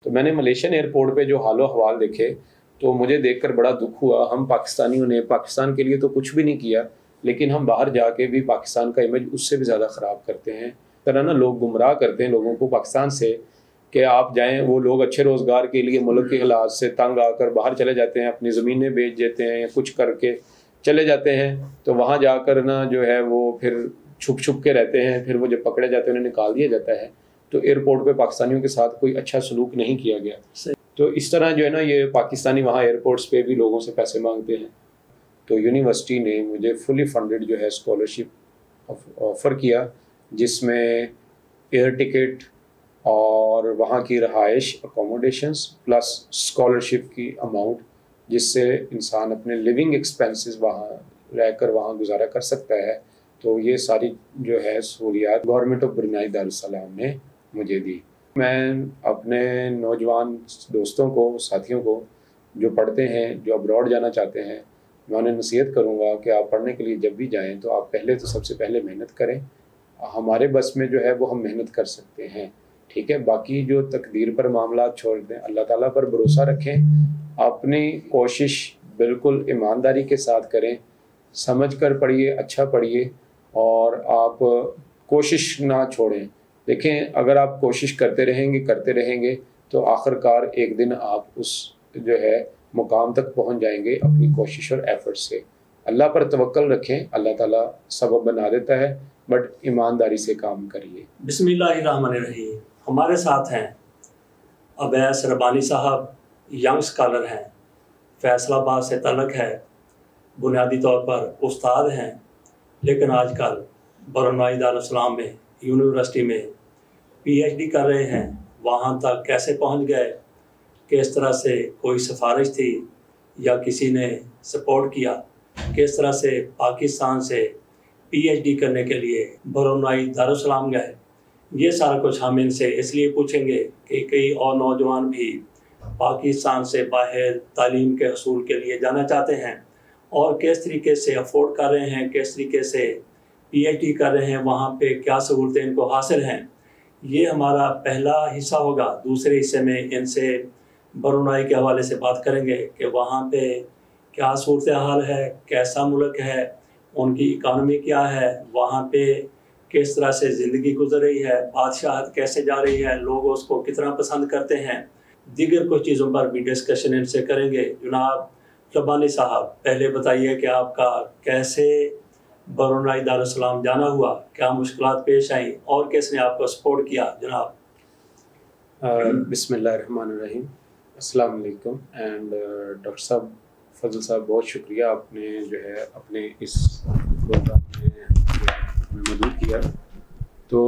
تو میں نے ملیشین ایئرپورٹ پہ جو حال و احوال دیکھے تو مجھے دیکھ کر بڑا دکھ ہوا. ہم پاکستانیوں نے پاکستان کے لیے تو کچھ بھی نہیں کیا، لیکن ہم باہر جا کے بھی پاکستان کا امیج اس سے بھی زیادہ خراب کرتے ہیں. طرح نا لوگ گمراہ کرتے ہیں لوگوں کو پاکستان سے کہ آپ جائیں. وہ لوگ اچھے روزگار کے لیے ملک کے حالات سے تنگ آ کر باہر چلے جاتے ہیں، اپنی زمینیں بیچ دیتے ہیں یا کچھ کر کے چلے جاتے ہیں. تو وہاں جا کر نا جو ہے وہ پھر چھپ چھپ کے رہتے ہیں. پھر وہ جب پکڑے جاتے ہیں انہیں نکال دیا جاتا ہے. تو ایئرپورٹ پہ پاکستانیوں کے ساتھ کوئی اچھا سلوک نہیں کیا گیا. تو اس طرح جو ہے نا یہ پاکستانی وہاں ایئرپورٹس پہ بھی لوگوں سے پیسے مانگتے ہیں. تو یونیورسٹی نے مجھے فلی فنڈڈ جو ہے اسکالرشپ آفر کیا، جس میں ایئر ٹکٹ اور وہاں کی رہائش اکوموڈیشنس پلس اسکالرشپ کی اماؤنٹ، جس سے انسان اپنے لیونگ ایکسپینسز وہاں رہ کر وہاں گزارا کر سکتا ہے. تو یہ ساری جو ہے سہولیات گورنمنٹ آف برونائی دارالسلام نے مجھے دی. میں اپنے نوجوان دوستوں کو، ساتھیوں کو جو پڑھتے ہیں، جو ابراڈ جانا چاہتے ہیں، میں انہیں نصیحت کروں گا کہ آپ پڑھنے کے لیے جب بھی جائیں تو آپ پہلے تو سب سے پہلے محنت کریں. ہمارے بس میں جو ہے وہ ہم محنت کر سکتے ہیں، ٹھیک ہے. باقی جو تقدیر پر معاملات چھوڑ دیں، اللہ تعالیٰ پر بھروسہ رکھیں. اپنی کوشش بالکل ایمانداری کے ساتھ کریں، سمجھ کر پڑھیے، اچھا پڑھیے، اور آپ کوشش نہ چھوڑیں. دیکھیں اگر آپ کوشش کرتے رہیں گے تو آخر کار ایک دن آپ اس جو ہے مقام تک پہنچ جائیں گے اپنی کوشش اور ایفرٹ سے. اللہ پر توکل رکھیں، اللہ تعالیٰ سبب بنا دیتا ہے، بٹ ایمانداری سے کام کریے. بسم اللہ الرحمن الرحیم. ہمارے ساتھ ہیں عبیس ربانی صاحب، ینگ اسکالر ہیں، فیصل آباد سے تعلق ہے، بنیادی طور پر استاد ہیں، لیکن آج کل برونائی دارالسلام میں یونیورسٹی میں پی ایچ ڈی کر رہے ہیں. وہاں تک کیسے پہنچ گئے، کس طرح سے کوئی سفارش تھی یا کسی نے سپورٹ کیا، کس طرح سے پاکستان سے پی ایچ ڈی کرنے کے لیے برونائی دارالسلام گئے، یہ سارا کچھ ہم ان سے اس لیے پوچھیں گے کہ کئی اور نوجوان بھی پاکستان سے باہر تعلیم کے حصول کے لیے جانا چاہتے ہیں اور کس طریقے سے افورڈ کر رہے ہیں، کس طریقے سے پی ایچ ڈی کر رہے ہیں، وہاں پہ کیا سہولتیں ان کو حاصل ہیں. یہ ہمارا پہلا حصہ ہوگا. دوسرے حصے میں ان سے برونائی کے حوالے سے بات کریں گے کہ وہاں پہ کیا صورتحال ہے، کیسا ملک ہے، ان کی اکانومی کیا ہے، وہاں پہ کس طرح سے زندگی گزر رہی ہے، بادشاہت کیسے جا رہی ہے، لوگ اس کو کتنا پسند کرتے ہیں. دیگر کچھ چیزوں پر بھی ڈسکشن ان سے کریں گے. جناب ربانی صاحب، پہلے بتائیے کہ آپ کا کیسے برونائی دارالسلام جانا ہوا، کیا مشکلات پیش آئیں اور کس نے آپ کو سپورٹ کیا. جناب بسم اللہ الرحمن الرحیم. السلام علیکم. اینڈ ڈاکٹر صاحب، فضل صاحب، بہت شکریہ آپ نے جو ہے اپنے اس پروگرام میں مدعو کیا. تو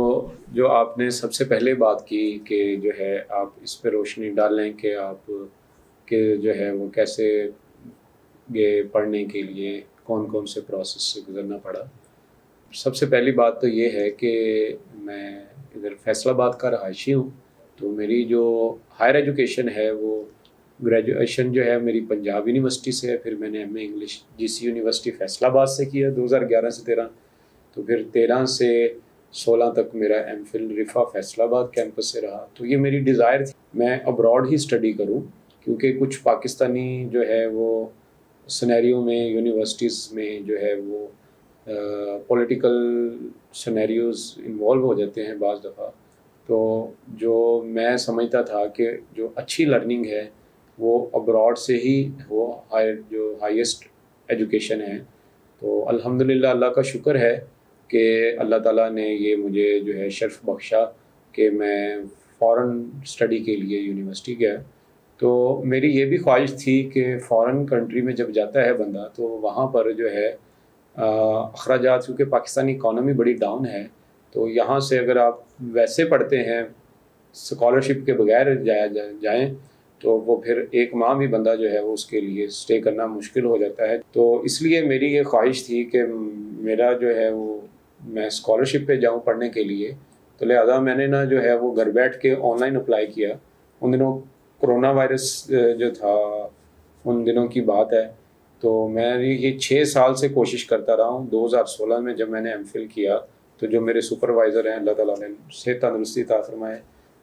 جو آپ نے سب سے پہلے بات کی کہ جو ہے آپ اس پہ روشنی ڈالیں کہ آپ کے جو ہے وہ کیسے گئے پڑھنے کے لیے، کون کون سے پروسیس سے گزرنا پڑا. سب سے پہلی بات تو یہ ہے کہ میں ادھر فیصل آباد کا رہائشی ہوں. تو میری جو ہائر ایجوکیشن ہے وہ گریجویشن جو ہے میری پنجاب یونیورسٹی سے ہے. پھر میں نے M A English G C university Faisal آباد سے کیا 2011 سے 13. تو پھر 13 سے 16 تک میرا ایم فل رفا فیصل آباد کیمپس سے رہا. تو یہ میری ڈیزائر تھی میں ابراڈ ہی اسٹڈی کروں، کیونکہ کچھ پاکستانی جو ہے وہ سنیریو میں یونیورسٹیز میں جو ہے وہ پولیٹیکل سنیریوز انوالو ہو جاتے ہیں بعض دفعہ. تو جو میں سمجھتا تھا کہ جو اچھی لرننگ ہے وہ ابراڈ سے ہی ہو، جو ہائیسٹ ایجوکیشن ہے. تو الحمدللہ اللہ کا شکر ہے کہ اللہ تعالیٰ نے یہ مجھے جو ہے شرف بخشا کہ میں فورن اسٹڈی کے لیے یونیورسٹی گیا. تو میری یہ بھی خواہش تھی کہ فورن کنٹری میں جب جاتا ہے بندہ تو وہاں پر جو ہے اخراجات، کیونکہ پاکستانی اکانومی بڑی ڈاؤن ہے، تو یہاں سے اگر آپ ویسے پڑھتے ہیں اسکالرشپ کے بغیر جائیں تو وہ پھر ایک ماہ بھی بندہ جو ہے وہ اس کے لیے اسٹے کرنا مشکل ہو جاتا ہے. تو اس لیے میری یہ خواہش تھی کہ میرا جو ہے وہ میں اسکالرشپ پہ جاؤں پڑھنے کے لیے. تو لہٰذا میں نے نا جو ہے وہ گھر بیٹھ کے آن لائن اپلائی کیا. ان دنوں کرونا وائرس جو تھا ان دنوں کی بات ہے. تو میں یہ 6 سال سے کوشش کرتا رہا ہوں. 2016 میں جب میں نے ایم فل کیا تو جو میرے سپروائزر ہیں، اللہ تعالیٰ نے صحت تندرستی عطا فرمائے،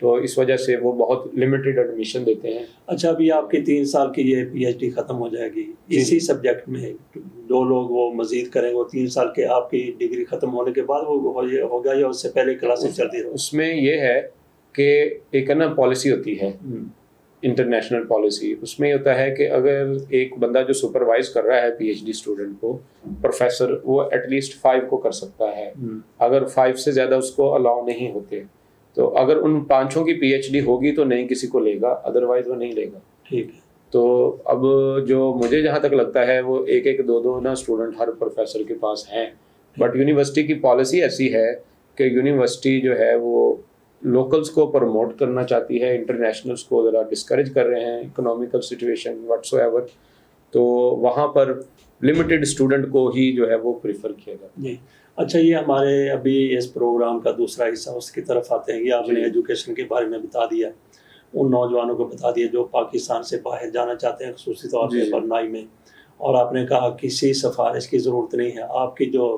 تو اس وجہ سے وہ بہت لمیٹڈ ایڈمیشن دیتے ہیں. اچھا ابھی آپ کی 3 سال کی یہ پی ایچ ڈی ختم ہو جائے گی اسی سبجیکٹ میں، جو لوگ وہ مزید کریں گے وہ 3 سال کے آپ کی ڈگری ختم ہونے کے بعد وہ ہوگا یا اس سے پہلے کلاسز چلتی رہو؟ اس میں یہ ہے کہ ایک نا پالیسی ہوتی ہے انٹرنیشنل پالیسی. اس میں یہ ہوتا ہے کہ اگر ایک بندہ جو سپروائز کر رہا ہے پی ایچ ڈی اسٹوڈنٹ کو، پروفیسر، وہ ایٹ لیسٹ 5 کو کر سکتا ہے. اگر 5 سے زیادہ اس کو الاؤ نہیں ہوتے، تو اگر ان 5 کی پی ایچ ڈی ہوگی تو نہیں کسی کو لے گا، ادروائز وہ نہیں لے گا. ٹھیک ہے. تو اب جو مجھے جہاں تک لگتا ہے وہ 1-2 نا اسٹوڈنٹ ہر پروفیسر کے پاس ہیں. بٹ یونیورسٹی کی پالیسی ایسی ہے کہ یونیورسٹی جو ہے وہ لوکلس کو پروموٹ کرنا چاہتی ہے، انٹرنیشنلس کو ذرا ڈسکریج کر رہے ہیں، اکنامیکل سچویشن واٹس ایور. تو وہاں پر لمیٹڈ اسٹوڈنٹ کو ہی جو ہے وہ پریفر کیا جاتا ہے. جی اچھا، یہ ہمارے ابھی اس پروگرام کا دوسرا حصہ اس کی طرف آتے ہیں. یہ آپ نے ایجوکیشن کے بارے میں بتا دیا، ان نوجوانوں کو بتا دیا جو پاکستان سے باہر جانا چاہتے ہیں خصوصی طور پہ برنائی میں، اور آپ نے کہا کسی سفارش کی ضرورت نہیں ہے، آپ کی جو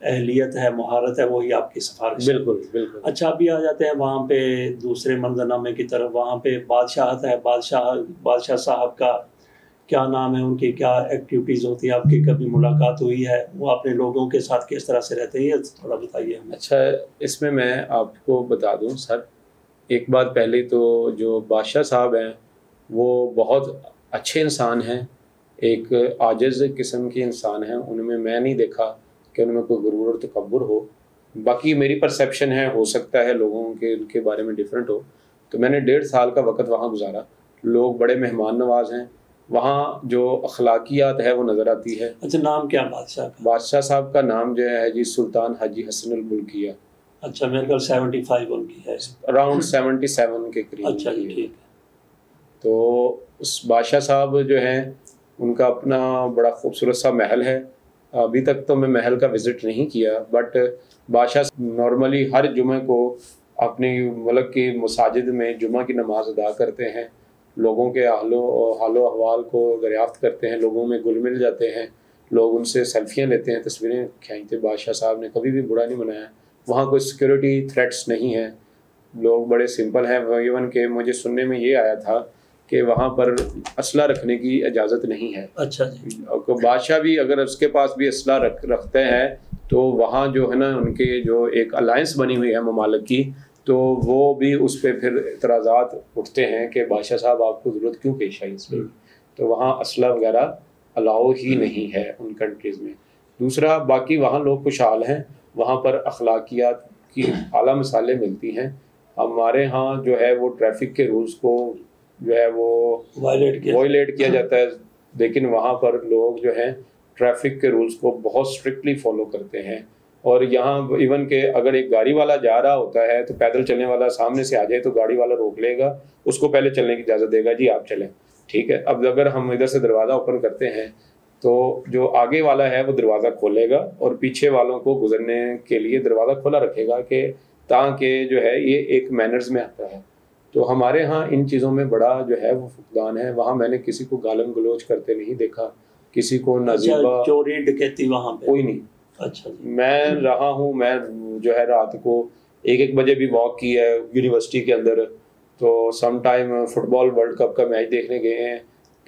اہلیت ہے، مہارت ہے، وہی آپ کی سفارش. بالکل بالکل. اچھا ابھی آ جاتے ہیں وہاں پہ دوسرے منظرنامے کی طرف. وہاں پہ بادشاہت ہے، بادشاہ صاحب کا کیا نام ہے، ان کی کیا ایکٹیویٹیز ہوتی ہیں، آپ کی کبھی ملاقات ہوئی ہے، وہ اپنے لوگوں کے ساتھ کس طرح سے رہتے ہیں، یہ تھوڑا بتائیے ہمیں. اچھا اس میں آپ کو بتا دوں سر، ایک بات پہلے تو جو بادشاہ صاحب ہیں وہ بہت اچھے انسان ہیں، ایک عاجز قسم کے انسان ہیں. ان میں نہیں دیکھا کہ ان میں کوئی غرور اور تکبر ہو. باقی میری پرسیپشن ہے، ہو سکتا ہے لوگوں کے ان کے بارے میں ڈیفرنٹ ہو. تو میں نے 1.5 سال کا وقت وہاں گزارا. لوگ بڑے مہمان نواز ہیں، وہاں جو اخلاقیات ہے وہ نظر آتی ہے. اچھا نام کیا بادشاہ کا؟ بادشاہ صاحب کا نام جو ہے جی سلطان حاجی حسن البلقیہ. اچھا میرے خیال 75 ان کی ہے، اراؤنڈ 77 کے قریب. اچھا جی ٹھیک ہے. تو اس بادشاہ صاحب جو ہیں ان کا اپنا بڑا خوبصورت سا محل ہے. ابھی تک تو میں محل کا وزٹ نہیں کیا، بٹ بادشاہ نارملی ہر جمعے کو اپنی ملک کی مساجد میں جمعہ کی نماز ادا کرتے ہیں، لوگوں کے حال و احوال کو دریافت کرتے ہیں، لوگوں میں گل مل جاتے ہیں، لوگ ان سے سیلفیاں لیتے ہیں، تصویریں کھینچتے. بادشاہ صاحب نے کبھی بھی برا نہیں منایا. وہاں کوئی سیکورٹی تھریٹس نہیں ہیں، لوگ بڑے سمپل ہیں. ایون کہ مجھے سننے میں یہ آیا تھا کہ وہاں پر اسلحہ رکھنے کی اجازت نہیں ہے. اچھا جی. بادشاہ بھی اگر اس کے پاس بھی اسلحہ رکھتے ہیں تو وہاں جو ہے نا ان کے جو ایک الائنس بنی ہوئی ہے ممالک کی، تو وہ بھی اس پہ پھر اعتراضات اٹھتے ہیں کہ بادشاہ صاحب آپ کو ضرورت کیوں پیش آئی اس پہ. تو وہاں اسلحہ وغیرہ الاؤ ہی نہیں ہے ان کنٹریز میں. دوسرا باقی وہاں لوگ خوشحال ہیں، وہاں پر اخلاقیات کی اعلیٰ مثالیں ملتی ہیں. ہمارے ہاں جو ہے وہ ٹریفک کے رولز کو جو ہے وہ وائلیٹ کیا جاتا ہے، لیکن وہاں پر لوگ جو ہیں ٹریفک کے رولز کو بہت اسٹرکٹلی فالو کرتے ہیں. اور یہاں ایون کہ اگر ایک گاڑی والا جا رہا ہوتا ہے تو پیدل چلنے والا سامنے سے آ جائے تو گاڑی والا روک لے گا، اس کو پہلے چلنے کی اجازت دے گا، جی آپ چلیں ٹھیک ہے. اب اگر ہم ادھر سے دروازہ اوپن کرتے ہیں تو جو آگے والا ہے وہ دروازہ کھولے گا اور پیچھے والوں کو گزرنے کے لیے دروازہ کھلا رکھے گا کہ تاکہ جو ہے یہ ایک مینرز میں آتا ہے. تو ہمارے ہاں ان چیزوں میں بڑا جو ہے وہ فقدان ہے. وہاں میں نے کسی کو گالم گلوچ کرتے نہیں دیکھا، کسی کو نازیبا، چوری ڈکیتی وہاں پہ کوئی نہیں. اچھا جی. میں رہا ہوں، میں جو ہے رات کو 1 بجے بھی واک کی ہے یونیورسٹی کے اندر. تو سم ٹائم فٹ بال ورلڈ کپ کا میچ دیکھنے گئے ہیں،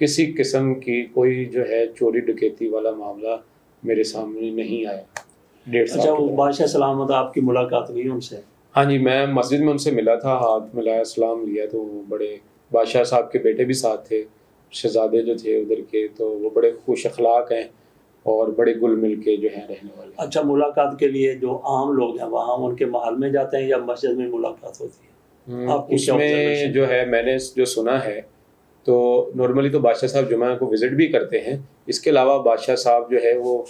کسی قسم کی کوئی جو ہے چوری ڈکیتی والا معاملہ میرے سامنے نہیں آیا. 1.5 سال. اچھا وہ بادشاہ سلامت آپ کی ملاقات ہوئی ان سے؟ ہاں جی، میں مسجد میں ان سے ملا تھا، ہاتھ ملایا، سلام لیا. تو وہ بڑے، بادشاہ صاحب کے بیٹے بھی ساتھ تھے، شہزادے جو تھے ادھر کے، تو وہ بڑے خوش اخلاق ہیں اور بڑے گل مل کے جو ہیں رہنے والے. اچھا ملاقات کے لیے جو عام لوگ ہیں وہاں ان کے محل میں جاتے ہیں یا مسجد میں ملاقات ہوتی ہے؟ اس میں جو ہے میں نے جو سنا ہے تو نارملی تو بادشاہ صاحب جمعہ کو وزٹ بھی کرتے ہیں. اس کے علاوہ بادشاہ صاحب جو ہے وہ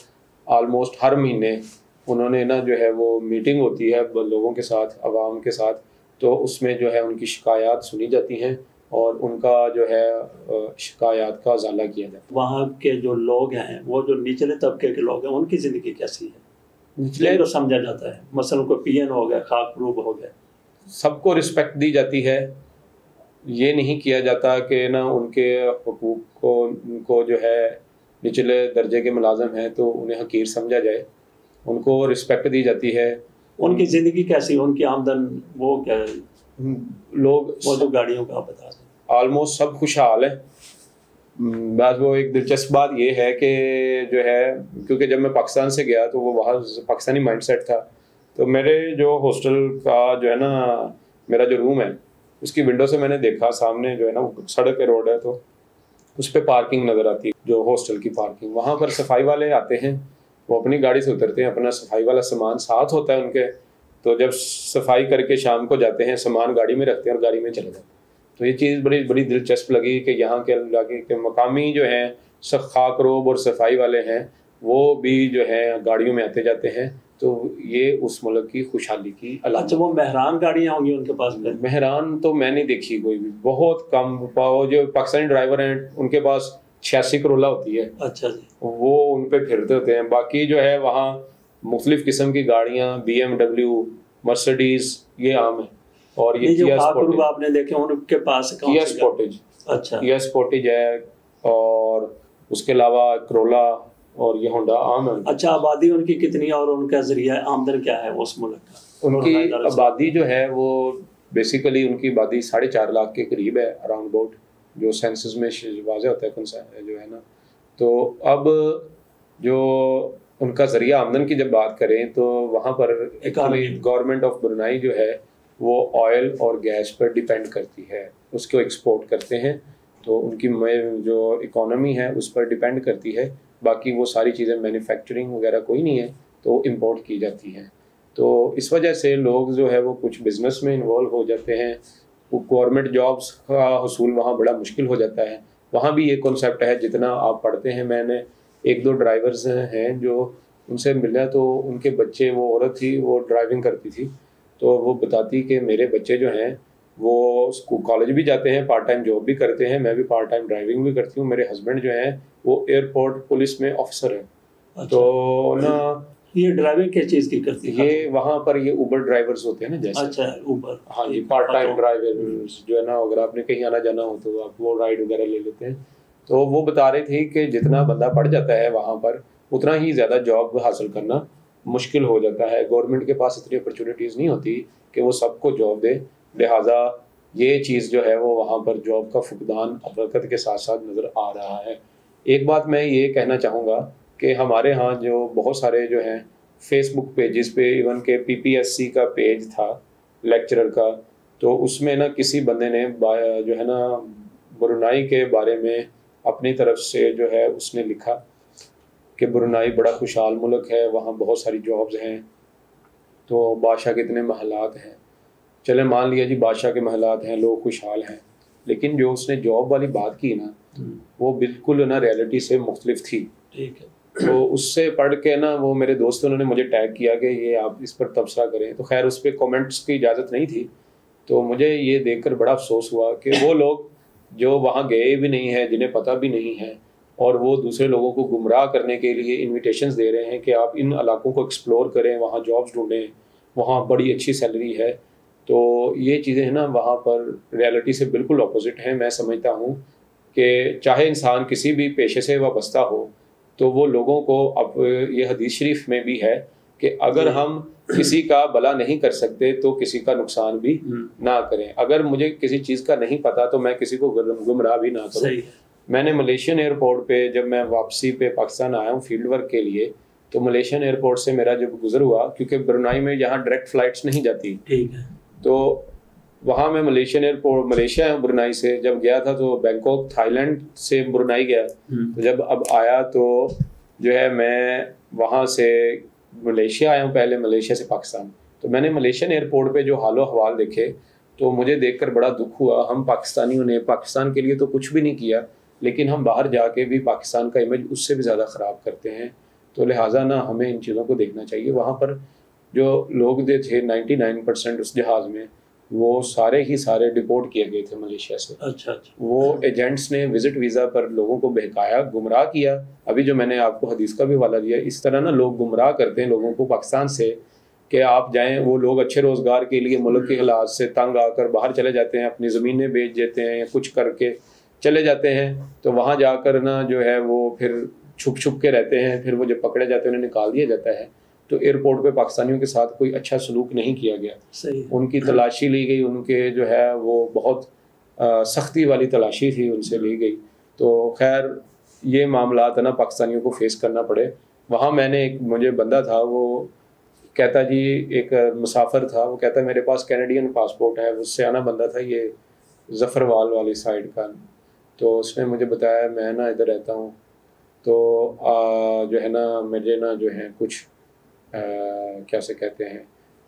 آلموسٹ ہر مہینے انہوں نے نا جو ہے وہ میٹنگ ہوتی ہے لوگوں کے ساتھ، عوام کے ساتھ. تو اس میں جو ہے ان کی شکایات سنی جاتی ہیں اور ان کا جو ہے شکایات کا ازالہ کیا جاتا ہے. وہاں کے جو لوگ ہیں وہ جو نچلے طبقے کے لوگ ہیں ان کی زندگی کیسی ہے؟ نچلے تو سمجھا جاتا ہے، مثلا کوئی پی این ہو گئے، خاک روب ہو گئے، سب کو رسپیکٹ دی جاتی ہے. یہ نہیں کیا جاتا کہ نا ان کے حقوق کو، ان کو جو ہے نچلے درجے کے ملازم ہیں تو انہیں حقیر سمجھا جائے. ان کو رسپیکٹ دی جاتی ہے. ان کی زندگی کیسی، ان کی آمدن وہ کیا لوگ موجود گاڑیوں کا آپ بتا دیں. آلموسٹ سب خوشحال ہیں. بعض وہ ایک دلچسپ بات یہ ہے کہ جو ہے کیونکہ جب میں پاکستان سے گیا تو وہ وہاں پاکستانی مائنڈ سیٹ تھا. تو میرے جو ہاسٹل کا جو ہے نا میرا جو روم ہے اس کی ونڈو سے میں نے دیکھا سامنے جو ہے نا سڑک پہ روڈ ہے تو اس پہ پارکنگ نظر آتی ہے جو ہاسٹل کی پارکنگ. وہاں پر صفائی والے آتے ہیں, وہ اپنی گاڑی سے اترتے ہیں, اپنا صفائی والا سامان ساتھ ہوتا ہے ان کے, تو جب صفائی کر کے شام کو جاتے ہیں سامان گاڑی میں رکھتے ہیں اور گاڑی میں چلے جاتے ہیں. تو یہ چیز بڑی بڑی دلچسپ لگی کہ یہاں کے علاقے کے مقامی جو ہیں خاک روب اور صفائی والے ہیں وہ بھی جو ہیں گاڑیوں میں آتے جاتے ہیں. تو یہ اس ملک کی خوشحالی کی علامت. اچھا وہ مہران گاڑیاں ہوں گی ان کے پاس؟ مہران تو میں نہیں دیکھی کوئی بھی, بہت کم. جو پاکستانی ڈرائیور ہیں ان کے پاس 86 کرولا ہوتی ہے. اچھا جی. وہ ان پہ پھرتے ہوتے ہیں. باقی جو ہے وہاں مختلف قسم کی گاڑیاں BMW مرسڈیز یہ عام ہے. اور یہ جو خاک آپ نے دیکھے ان کے پاس کیا سپورٹیج. اچھا کیا سپورٹیج ہے اور اس کے علاوہ کرولا اور یہ ہونڈا عام ہے. اچھا آبادی ان کی کتنی اور ان کا ذریعہ آمدن کیا ہے اس ملک کا؟ ان کی آبادی جو ہے وہ بیسیکلی ان کی آبادی 4.5 لاکھ کے قریب ہے اراؤنڈ اباؤٹ, جو سینسس میں واضح ہوتا ہے جو ہے نا. تو اب جو ان کا ذریعہ آمدن کی جب بات کریں تو وہاں پر گورنمنٹ آف برونائی جو ہے وہ آئل اور گیس پر ڈیپینڈ کرتی ہے, اس کو ایکسپورٹ کرتے ہیں. تو ان کی جو اکانومی ہے اس پر ڈیپینڈ کرتی ہے. باقی وہ ساری چیزیں مینوفیکچرنگ وغیرہ کوئی نہیں ہے تو امپورٹ کی جاتی ہیں. تو اس وجہ سے لوگ جو ہے وہ کچھ بزنس میں انوالو ہو جاتے ہیں. گورنمنٹ جابس کا حصول وہاں بڑا مشکل ہو جاتا ہے. وہاں بھی یہ کنسیپٹ ہے جتنا آپ پڑھتے ہیں. میں نے 1-2 ڈرائیورز ہیں جو ان سے ملا تو ان کے بچے, وہ عورت تھی وہ ڈرائیونگ کرتی تھی, تو وہ بتاتی کہ میرے بچے جو ہیں وہ کالج بھی جاتے ہیں, پارٹ ٹائم جاب بھی کرتے ہیں, میں بھی پارٹ ٹائم ڈرائیونگ بھی کرتی ہوں. میرے ہسبینڈ جو ہیں وہ ایئرپورٹ پولیس میں آفیسر ہیں. تو نا یہ ڈرائیونگ کس چیز کی کرتی ہے؟ یہ وہاں پر یہ اوبر ڈرائیورز ہوتے ہیں نا جیسے. اچھا اوبر. ہاں جی, پارٹ ٹائم ڈرائیورز جو ہے نا, اگر آپ نے کہیں آنا جانا ہو تو آپ وہ رائڈ وغیرہ لے لیتے ہیں. تو وہ بتا رہی تھی کہ جتنا بندہ پڑھ جاتا ہے وہاں پر اتنا ہی زیادہ جاب حاصل کرنا مشکل ہو جاتا ہے. گورنمنٹ کے پاس اتنی اپرچونیٹیز نہیں ہوتی کہ وہ سب کو جاب دے. لہٰذا یہ چیز جو ہے وہ وہاں پر جاب کا فقدان وقت کے ساتھ ساتھ نظر آ رہا ہے. ایک بات میں یہ کہنا چاہوں گا کہ ہمارے ہاں جو بہت سارے جو ہیں فیس بک پیجز پہ, ایون کہ PPSC کا پیج تھا لیکچرر کا, تو اس میں نا کسی بندے نے جو ہے نا برونائی کے بارے میں اپنی طرف سے جو ہے اس نے لکھا کہ برونائی بڑا خوشحال ملک ہے, وہاں بہت ساری جابز ہیں, تو بادشاہ کے اتنے محلات ہیں. چلے مان لیا جی بادشاہ کے محلات ہیں, لوگ خوشحال ہیں, لیکن جو اس نے جاب والی بات کی نا وہ بالکل نا ریئلٹی سے مختلف تھی. ٹھیک ہے. تو اس سے پڑھ کے نا وہ میرے دوست انہوں نے مجھے ٹیگ کیا کہ یہ آپ اس پر تبصرہ کریں. تو خیر اس پہ کومنٹس کی اجازت نہیں تھی, تو مجھے یہ دیکھ کر بڑا افسوس ہوا کہ وہ لوگ جو وہاں گئے بھی نہیں ہیں, جنہیں پتہ بھی نہیں ہے, اور وہ دوسرے لوگوں کو گمراہ کرنے کے لیے انویٹیشنز دے رہے ہیں کہ آپ ان علاقوں کو ایکسپلور کریں, وہاں جابس ڈھونڈیں, وہاں بڑی اچھی سیلری ہے. تو یہ چیزیں ہیں نا وہاں پر ریئلٹی سے بالکل اپوزٹ ہیں. میں سمجھتا ہوں کہ چاہے انسان کسی بھی پیشے سے وابستہ ہو تو وہ لوگوں کو, اب یہ حدیث شریف میں بھی ہے کہ اگر ہم کسی کا بھلا نہیں کر سکتے تو کسی کا نقصان بھی نہ کریں. اگر مجھے کسی چیز کا نہیں پتا تو میں کسی کو گمراہ بھی نہ کروں. میں نے ملیشین ایئرپورٹ پہ جب میں واپسی پہ پاکستان آیا ہوں فیلڈ ورک کے لیے, تو ملیشین ایئرپورٹ سے میرا جب گزر ہوا, کیونکہ برونائی میں یہاں ڈائریکٹ فلائٹس نہیں جاتی, ٹھیک ہے, تو وہاں میں ملیشین ایئرپورٹ ملیشیا برونائی سے جب گیا تھا تو بینکاک تھائی لینڈ سے برونائی گیا. تو جب اب آیا تو جو ہے میں وہاں سے ملیشیا آیا ہوں, پہلے ملیشیا سے پاکستان. تو میں نے ملیشین ایئرپورٹ پہ جو حال و احوال دیکھے تو مجھے دیکھ کر بڑا دکھ ہوا. ہم پاکستانیوں نے پاکستان کے لیے تو کچھ بھی نہیں کیا, لیکن ہم باہر جا کے بھی پاکستان کا امیج اس سے بھی زیادہ خراب کرتے ہیں. تو لہٰذا نا ہمیں ان چیزوں کو دیکھنا چاہیے. وہاں پر جو لوگ جو تھے 99% اس جہاز میں وہ سارے ہی سارے ڈپورٹ کیے گئے تھے ملیشیا سے. اچھا. وہ ایجنٹس نے وزٹ ویزا پر لوگوں کو بہکایا, گمراہ کیا. ابھی جو میں نے آپ کو حدیث کا بھی حوالہ دیا, اس طرح نا لوگ گمراہ کرتے ہیں لوگوں کو پاکستان سے کہ آپ جائیں. وہ لوگ اچھے روزگار کے لیے ملک کے حالات سے تنگ آ کر باہر چلے جاتے ہیں, اپنی زمینیں بیچ دیتے ہیں یا کچھ کر کے چلے جاتے ہیں. تو وہاں جا کر نا جو ہے وہ پھر چھپ چھپ کے رہتے ہیں, پھر وہ جب پکڑے جاتے ہیں انہیں نکال دیا جاتا ہے. تو ایئرپورٹ پہ پاکستانیوں کے ساتھ کوئی اچھا سلوک نہیں کیا گیا. صحیح. ان کی تلاشی لی گئی, ان کے جو ہے وہ بہت سختی والی تلاشی تھی ان سے لی گئی. تو خیر یہ معاملات ہے نا پاکستانیوں کو فیس کرنا پڑے. وہاں میں نے ایک مجھے بندہ تھا, وہ کہتا جی ایک مسافر تھا, وہ کہتا میرے پاس کینیڈین پاسپورٹ ہے, اس سے آنا بندہ تھا یہ ظفروال والی سائڈ کا. تو اس نے مجھے بتایا میں نا ادھر رہتا ہوں, تو جو ہے نا مجھے نا جو ہے کچھ کیا سے کہتے ہیں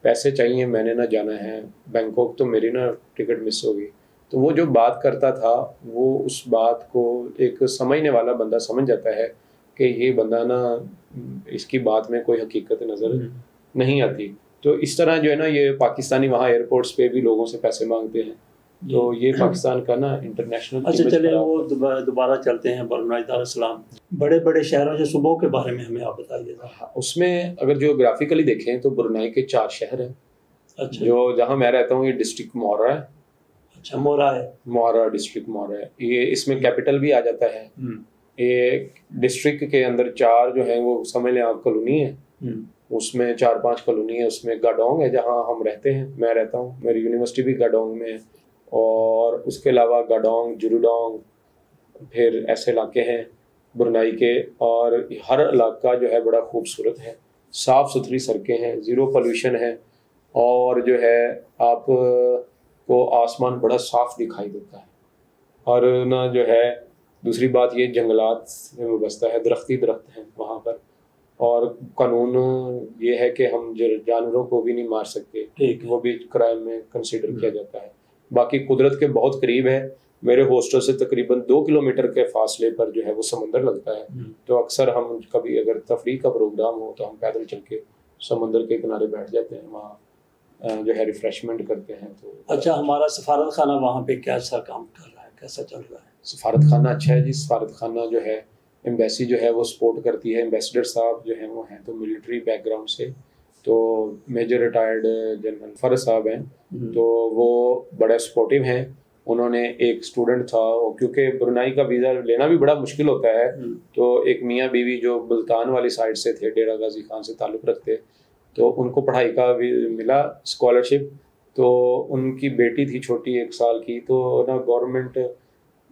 پیسے چاہیے, میں نے نا جانا ہے بینکاک, تو میری نا ٹکٹ مس ہو گئی. تو وہ جو بات کرتا تھا وہ اس بات کو ایک سمجھنے والا بندہ سمجھ جاتا ہے کہ یہ بندہ نا اس کی بات میں کوئی حقیقت نظر نہیں آتی. تو اس طرح جو ہے نا یہ پاکستانی وہاں ایئرپورٹس پہ بھی لوگوں سے پیسے مانگتے ہیں. تو یہ پاکستان کا نا انٹرنیشنل. اچھا چلے وہ دوبارہ چلتے ہیں برونائی دار السلام. بڑے بڑے شہروں کے صوبوں کے بارے میں ہمیں آپ بتائیے. اس میں اگر جیوگرافیکلی دیکھیں تو برونائی کے 4 شہر ہیں. اچھا. جو جہاں میں رہتا ہوں یہ ڈسٹرکٹ مورا ہے. اچھا مورا ہے. مورا ڈسٹرکٹ مورا ہے. یہ اس میں کیپٹل بھی آ جاتا ہے. یہ ڈسٹرکٹ کے اندر 4 جو ہیں وہ سمجھ لیں آپ کالونی ہے. اس میں 4-5 کالونی ہے. اس میں گاڈونگ ہے جہاں ہم رہتے ہیں, میں رہتا ہوں, میری یونیورسٹی بھی گاڈونگ میں ہے. اور اس کے علاوہ گاڈونگ, جروڈونگ, پھر ایسے علاقے ہیں برونائی کے. اور ہر علاقہ جو ہے بڑا خوبصورت ہے, صاف ستھری سڑکیں ہیں, زیرو پولیوشن ہے, اور جو ہے آپ کو آسمان بڑا صاف دکھائی دیتا ہے. اور نا جو ہے دوسری بات یہ جنگلات میں وابستہ ہے, درخت ہیں وہاں پر. اور قانون یہ ہے کہ ہم جانوروں کو بھی نہیں مار سکتے, وہ بھی کرائم میں کنسیڈر کیا جاتا ہے. باقی قدرت کے بہت قریب ہے. میرے ہاسٹل سے تقریباً 2 کلومیٹر کے فاصلے پر جو ہے وہ سمندر لگتا ہے. تو اکثر ہم کبھی اگر تفریح کا پروگرام ہو تو ہم پیدل چل کے سمندر کے کنارے بیٹھ جاتے ہیں, وہاں جو ہے ریفریشمنٹ کرتے ہیں. تو اچھا ہمارا سفارت خانہ وہاں پہ کیسا کام کر رہا ہے, کیسا چل رہا ہے؟ سفارت خانہ اچھا ہے جی. سفارت خانہ جو ہے ایمبیسی جو ہے وہ سپورٹ کرتی ہے. ایمبیسڈر صاحب جو ہیں وہ ہیں تو ملٹری بیک گراؤنڈ سے, تو میجر ریٹائرڈ جنرل فرض صاحب ہیں, تو وہ بڑے سپورٹیو ہیں. انہوں نے ایک اسٹوڈنٹ تھا, کیونکہ برونائی کا ویزا لینا بھی بڑا مشکل ہوتا ہے, تو ایک میاں بیوی جو ملتان والی سائڈ سے تھے, ڈیرہ غازی خان سے تعلق رکھتے, تو ان کو پڑھائی کا بھی ملا اسکالرشپ. تو ان کی بیٹی تھی چھوٹی 1 سال کی, تو نا گورنمنٹ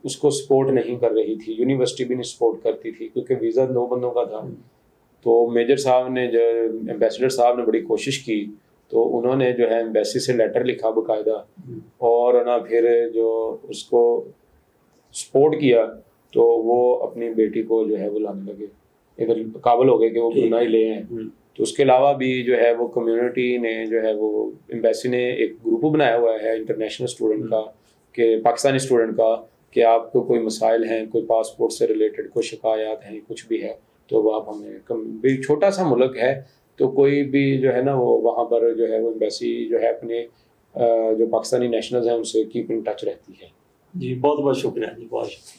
اس کو سپورٹ نہیں کر رہی تھی, یونیورسٹی بھی نہیں سپورٹ کرتی تھی کیونکہ ویزا 2 بندوں کا تھا. تو میجر صاحب نے جو ایمبیسڈر صاحب نے بڑی کوشش کی, تو انہوں نے جو ہے ایمبیسی سے لیٹر لکھا باقاعدہ, اور نا پھر جو اس کو سپورٹ کیا, تو وہ اپنی بیٹی کو جو ہے وہ لانے لگے, ادھر قابل ہو گئے کہ وہ برونائی لے ہیں. تو اس کے علاوہ بھی جو ہے وہ کمیونٹی نے جو ہے وہ ایمبیسی نے ایک گروپ بنایا ہوا ہے انٹرنیشنل اسٹوڈنٹ کا, کہ پاکستانی اسٹوڈنٹ کا, کہ آپ کو کوئی مسائل ہیں, کوئی پاسپورٹ سے ریلیٹڈ کوئی شکایات ہیں, کچھ بھی ہے, تو وہ آپ ہمیں بھی چھوٹا سا ملک ہے, تو کوئی بھی جو ہے نا وہ وہاں پر جو ہے وہ ایمبیسی جو ہے اپنے جو پاکستانی نیشنلز ہیں ان سے کیپ ان ٹچ رہتی ہے. جی بہت بہت شکریہ جی, بہت شکریہ.